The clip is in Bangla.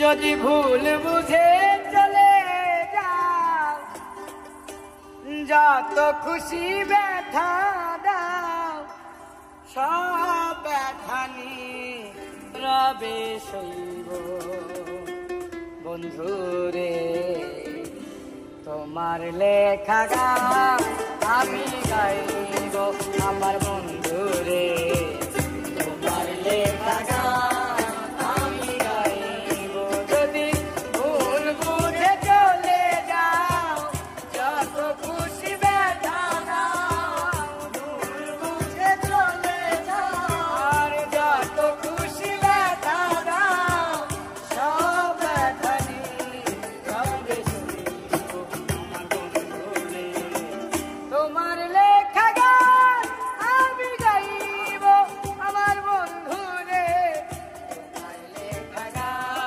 যদি ভুল বুঝে চলে যাও, যত খুশি ব্যথা দাও, সব ব্যথা নিয়ে রবে সইব। বন্ধুরে তোমার লেখা গান আমি গাইব, আমার বন্ধুরে